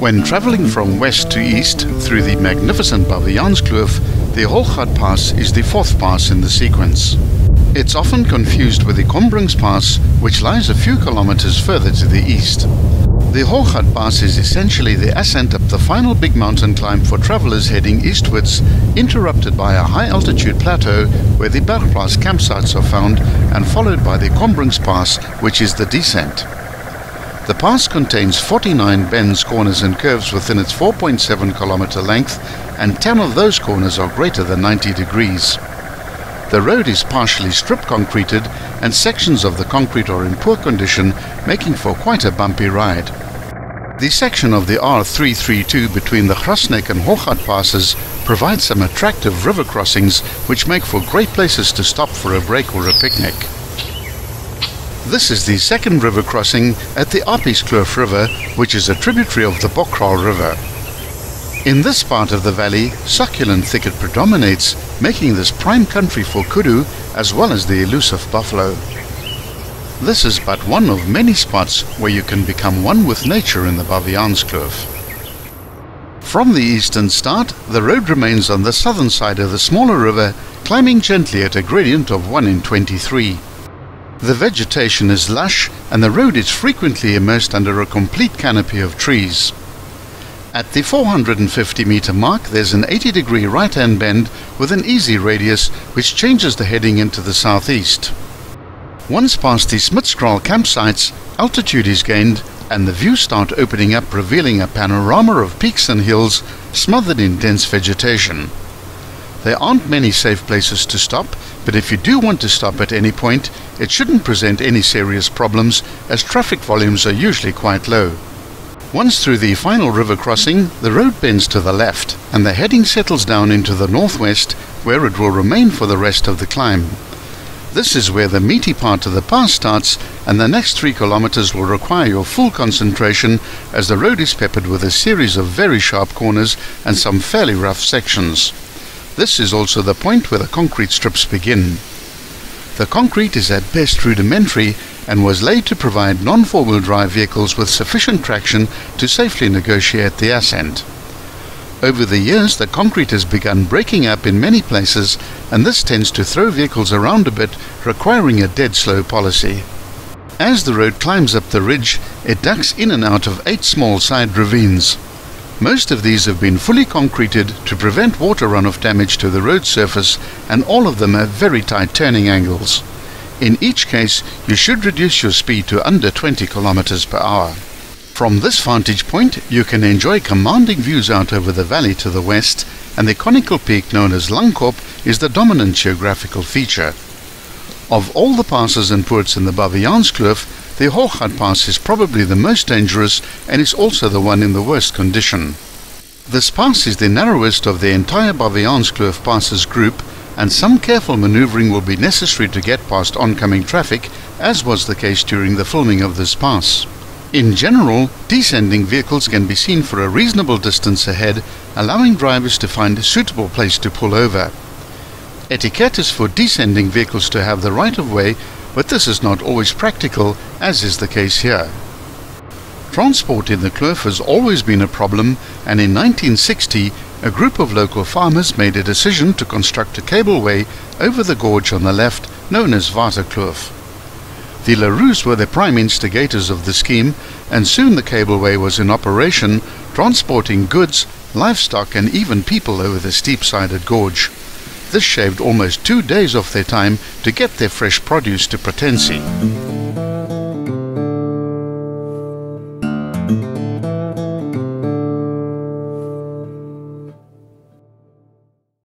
When travelling from west to east through the magnificent Baviaanskloof, the Holgat Pass is the fourth pass in the sequence. It's often confused with the Kombrings Pass, which lies a few kilometers further to the east. The Holgat Pass is essentially the ascent up the final big mountain climb for travellers heading eastwards, interrupted by a high-altitude plateau where the Bergplaats campsites are found, and followed by the Kombrings Pass, which is the descent. The pass contains 49 bends, corners and curves within its 4.7 kilometer length, and 10 of those corners are greater than 90 degrees. The road is partially strip concreted, and sections of the concrete are in poor condition, making for quite a bumpy ride. The section of the R332 between the Grasnek and Holgat passes provides some attractive river crossings which make for great places to stop for a break or a picnic. This is the second river crossing at the Apieskloof River, which is a tributary of the Bokral River. In this part of the valley, succulent thicket predominates, making this prime country for kudu as well as the elusive buffalo. This is but one of many spots where you can become one with nature in the Baviaanskloof. From the eastern start, the road remains on the southern side of the smaller river, climbing gently at a gradient of 1 in 23. The vegetation is lush and the road is frequently immersed under a complete canopy of trees. At the 450 meter mark, there's an 80-degree right-hand bend with an easy radius which changes the heading into the southeast. Once past the Smitskraal campsites, altitude is gained and the views start opening up, revealing a panorama of peaks and hills smothered in dense vegetation. There aren't many safe places to stop, but if you do want to stop at any point, it shouldn't present any serious problems as traffic volumes are usually quite low. Once through the final river crossing, the road bends to the left and the heading settles down into the northwest, where it will remain for the rest of the climb. This is where the meaty part of the pass starts, and the next 3 kilometers will require your full concentration as the road is peppered with a series of very sharp corners and some fairly rough sections. This is also the point where the concrete strips begin. The concrete is at best rudimentary and was laid to provide non-four-wheel drive vehicles with sufficient traction to safely negotiate the ascent. Over the years, the concrete has begun breaking up in many places, and this tends to throw vehicles around a bit, requiring a dead-slow policy. As the road climbs up the ridge, it ducks in and out of 8 small side ravines. Most of these have been fully concreted to prevent water runoff damage to the road surface, and all of them have very tight turning angles. In each case, you should reduce your speed to under 20 kilometers per hour. From this vantage point, you can enjoy commanding views out over the valley to the west, and the conical peak known as Langkop is the dominant geographical feature. Of all the passes and poorts in the Baviaanskloof, the Holgat Pass is probably the most dangerous and is also the one in the worst condition. This pass is the narrowest of the entire Baviaanskloof passes group, and some careful maneuvering will be necessary to get past oncoming traffic, as was the case during the filming of this pass. In general, descending vehicles can be seen for a reasonable distance ahead, allowing drivers to find a suitable place to pull over. Etiquette is for descending vehicles to have the right of way, but this is not always practical, as is the case here. Transport in the kloof has always been a problem, and in 1960 a group of local farmers made a decision to construct a cableway over the gorge on the left, known as Waterkloof. The Leroux were the prime instigators of the scheme, and soon the cableway was in operation, transporting goods, livestock and even people over the steep-sided gorge. This shaved almost 2 days off their time to get their fresh produce to Potensie.